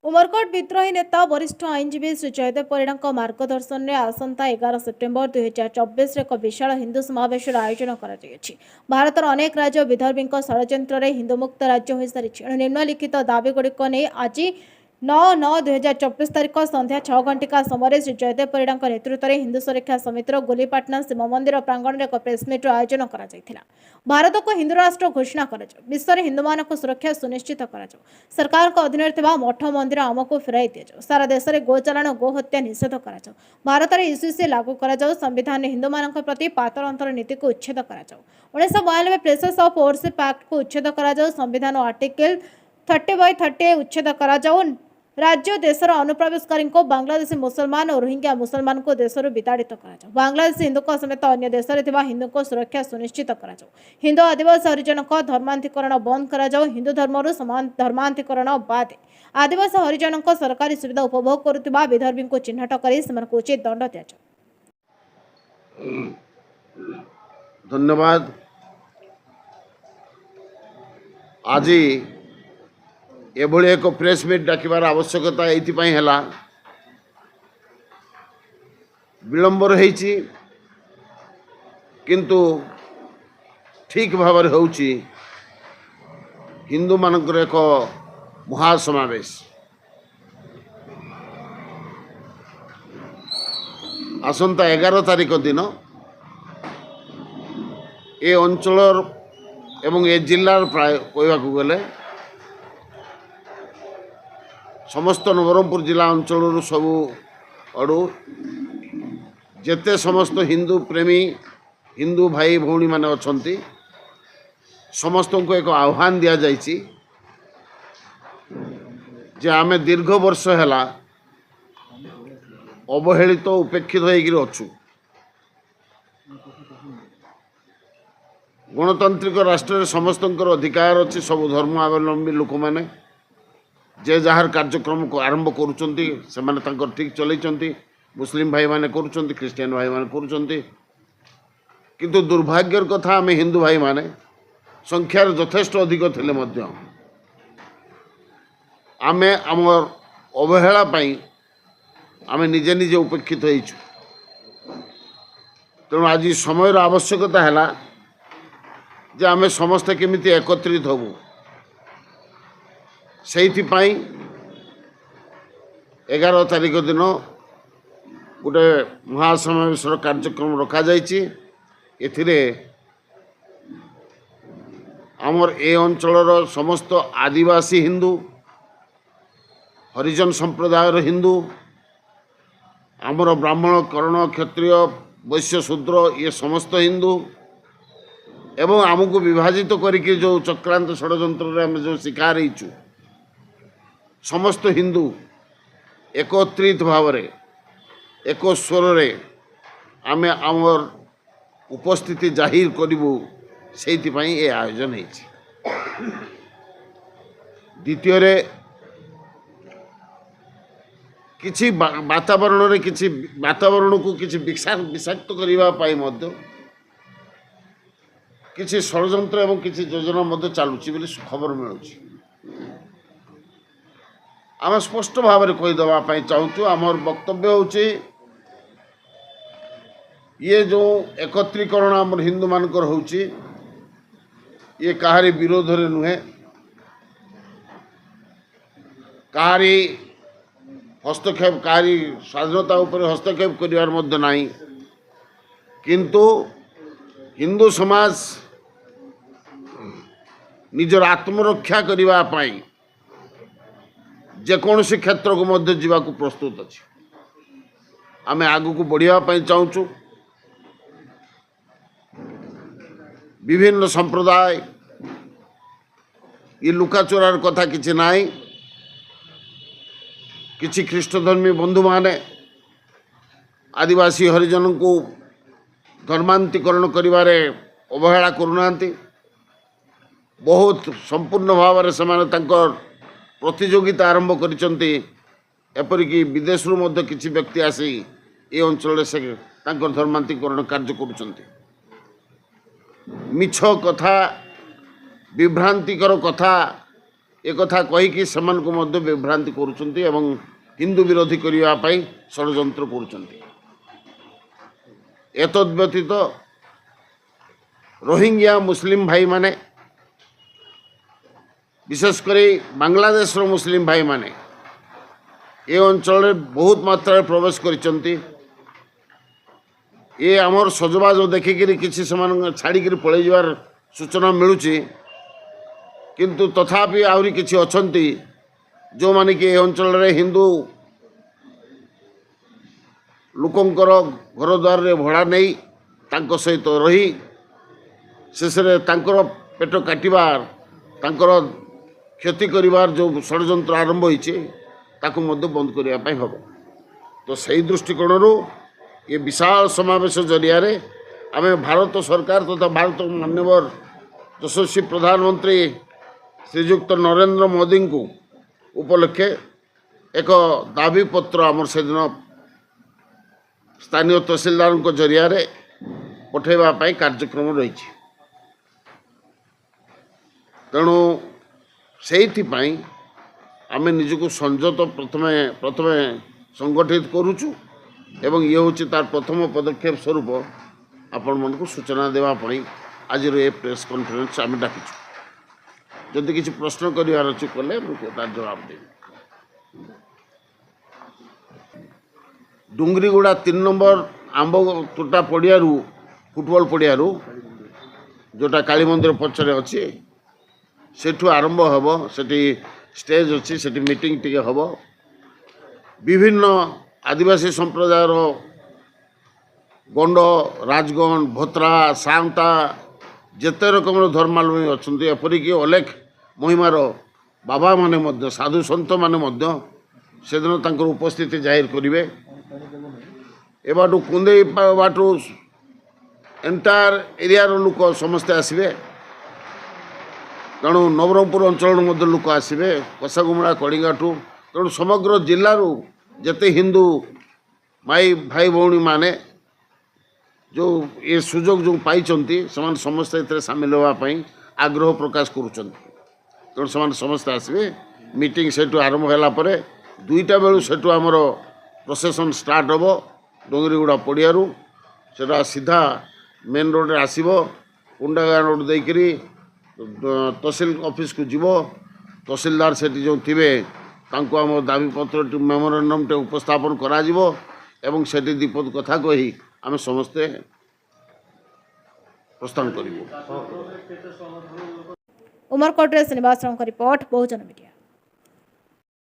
उमरकोट विद्रोही नेता वरिष्ठ आईनजीवी श्री जयदेव परिड़ा मार्गदर्शन में आसंता 11 सेप्टेम्बर 2024 एक विशाल हिंदू समावेश आयोजन कर भारत अनेक राज्य विदर्भी षड्यंत्र हिंदू मुक्त राज्य हो सारी निम्नलिखित दाबीगुड़िक नहीं आज 9/9/2024 तारीख संध्या 6 घंटिका समय श्री जयदेव परिड़ा नेतृत्व में हिंदू सुरक्षा समितिर गोलीपाटना शिव मंदिर प्रांगण में एक प्रेसमिट आयोजन कर भारत को हिंदू राष्ट्र घोषणा कर विश्व में हिंदू मान सुरक्षा सुनिश्चित कर सरकार अधीन मठ मंदिर आमको फेराई दि जाऊ सारा देश में गोचालाण गो हत्या निषेध कर भारत में यूसीसी लागू कर संविधान में हिंदू मान प्रति पातर अंतर नीति को उच्छेद कर 1992 प्रेसेस ऑफ ओवरशिप एक्ट को उच्छेद कर संविधान आर्टिकल 30/30 उच्छेद कर राज्य देशर अनुप्रवेशकारी को बांग्लादेशी मुसलमान और रोहिंग्या मुसलमान को देशर विताड़ित कर बांग्लादेश हिंदू समेत अन्य देश में हिंदू को सुरक्षा सुनिश्चित कर हिंदू आदिवासी हरिजन धर्मांतरीकरण बंद कर हिंदू धर्म समान धर्मांतरीकरण बाद आदिवासी हरिजन सरकारी सुविधा उपभोग करुवा विदर्भी को चिन्हट कर उचित दंड दि धन्यवाद। आज एभली एक प्रेस मीट डाकिबार आवश्यकता एइथिपाई हैला विलंबर होईची किंतु ठीक भाव होउची हिंदू मानकर एक महासमावेश आसंता 11 तारीख दिन ए अंचल एवं ए जिलार प्राय कहवाक गले समस्त नवरंगपुर जिला अंचल सबू अड़ू जेते समस्त हिंदू प्रेमी हिंदू भाई भौणी माने अछंती समस्त को एक आह्वान दिया जाइछि जे आमे दीर्घ वर्ष हैला अवहेलित उपेक्षित होइगिर अछु। गणतांत्रिक राष्ट्र में समस्त अधिकार अच्छी सब धर्मावलंबी लोक मैंने जे जहार कार्यक्रम को आरंभ करुचंती से माने तांकर ठीक चलैचंती मुस्लिम भाई माने करुचंती क्रिश्चियन भाई माने करुचंती किंतु दुर्भाग्यर कथा आम हिंदू भाई माने संख्यार यथेष्ट अधिक थिले मध्य आमे आमर अवहेला पाई आमे निजे निजे उपेक्षित होइछु। तेणु आज समय आवश्यकता है जे आमे समस्ते केमिति एकत्रित होबु से 11 तारीख दिन गोटे महासमावेश कार्यक्रम रखा जाइछि। एथिरे आमर ए अंचलर समस्त आदिवासी हिंदू हरिजन संप्रदायर हिंदू आमर ब्राह्मण कर्ण क्षत्रिय वैश्य शूद्र ये समस्त हिंदू एवं आमको विभाजित करके जो चक्रांत षड्यंत्र आम जो शिकार होइछु समस्त हिंदू एकत्रित भाव एक स्वर आमे आमर उपस्थिति जाहिर करूँ से आयोजन होइछि। द्वितीय किसी वातावरण किसी वातावरण को किसी विषाक्त करने किसी षड्यंत्र एवं किसी योजना चलुची बोली खबर मिलूँ। आम स्पष्ट भाव में कहीदेवाई चाहूँ आमर वक्तव्य होची ये जो एकत्रीकरण आम हिंदू मानकर होची ये कहारी विरोध रे नुहे कहारी हस्तक्षेप कहारी स्वाधीनता उपर हस्तक्षेप करिवार मध्य नाही किंतु हिंदू समाज निजर आत्मरक्षा करिवा पाई जेकोसी क्षेत्र को मध्य जीवा को प्रस्तुत अच्छी आम आग को बढ़िया चाहूँ। विभिन्न संप्रदाय ये लुकाचोरार कथा किछि नाई किछि ख्रीष्टधर्मी बंधु माने आदिवासी हरिजन को धर्मांतरीकरण करिवारे अवहेला करुनांती बहुत संपूर्ण भाव से प्रतियोगिता आरंभ करिसंती एपरिक विदेश किसी व्यक्ति आसी ए अंचल से धर्मांतरीकरण कार्य करुचंती। मिछ कथा विभ्रांतिकर कथा एकथा कहीकि सेमानकु मध्य विभ्रांति करुचंती एवं हिंदू विरोधी करने पाई षड्यंत्र करुचंती। एतद व्यतीत रोहिंग्या मुस्लिम भाई माने विशेषकर बांग्लादेश मुस्लिम भाई माने ये अंचल बहुत मात्रा प्रवेश करिसंती। ये आमर सजबाज देखिकी किसी छाड़ी पलि जावार सूचना मिलूची, किंतु तथापि आहरी किसी अछंती जो माने कि ए अंचल हिंदू लोकंकर घर द्वार रे भड़ा नहीं तांको सहित रही शेष तांकर पेट काटिबार तांकर क्षति करिबार जो षड्यंत्र आरंभ होइछे ताकू मध्य बंद करिया पई हबो। तो सही दृष्टिकोणरू ये विशाल समावेश जरिया रे आमे भारत सरकार तथा भारत माननीय यशस्वी प्रधानमंत्री श्रीयुक्त नरेंद्र मोदी को उपलक्षे एक दाबी पत्र आमर से दिन स्थानीय तहसीलदार जरिया रे पठेबा पाई कार्यक्रम रही। तेणु से आमे निजको संयत प्रथमे प्रथमे संगठित करुचु एवं ये हूँ तार प्रथम पदक्षेप स्वरूप आपण मन को सूचना देवाई आज ये प्रेस कॉन्फ्रेंस आम डाकिचु। जदि किसी प्रश्न करार अच्छी कले तार जवाब देवी। डुंगरीगुड़ा 3 नंबर आंब तोटा पड़ियारू फुटबॉल पड़ियारू जोटा काली मंदिर पछरे अच्छी सेठू आरंभ हम सेठी स्टेज अच्छी सेठी मीटिंग टिके हम विभिन्न आदिवासी संप्रदायर गंड राजगण भोत्रा सांता जेते रकम धर्मावलम्बी अच्छा एपरिक अलेख महिमार बाबा माने मध्य साधु सन्त माने मध्य सेदिन तांकर उपस्थिति जाहिर करिवे। एबाटू कुंदे बाटू एंटायर एरिया लोक समस्ते आसबे, तेणु नवरंगपुर अंचल मध्य लोक आसबे कसागुमड़ा कड़िंगाठू। तेणु समग्र जिल्लारू जेते हिंदू माई भाई भौणी माने जो ये सुजोग जो पाई समस्ते इतने सामिल होगापी आग्रह प्रकाश करुँच। तेणु से समस्ते आसबे मीटिंग सेठू आरंभ है 2टा बेलू सेठू आमर प्रोसेसन स्टार्ट हम डोंगरीगुड़ा पड़ियारू सेटा सीधा मेन रोड रे आसीबो कुंडागाँ रोड देकरी तहसील ऑफिस को जीव तहसीलदार सेठी जो थिबे तांको आम दाबी पत्र मेमोरेंडम टे उपस्थापन करा जीवो एवं सेठी दीपद कथा कही आम समस्ते प्रस्थान करिवो। उमरकोट श्रीनिवास रिपोर्ट बहुजन मीडिया।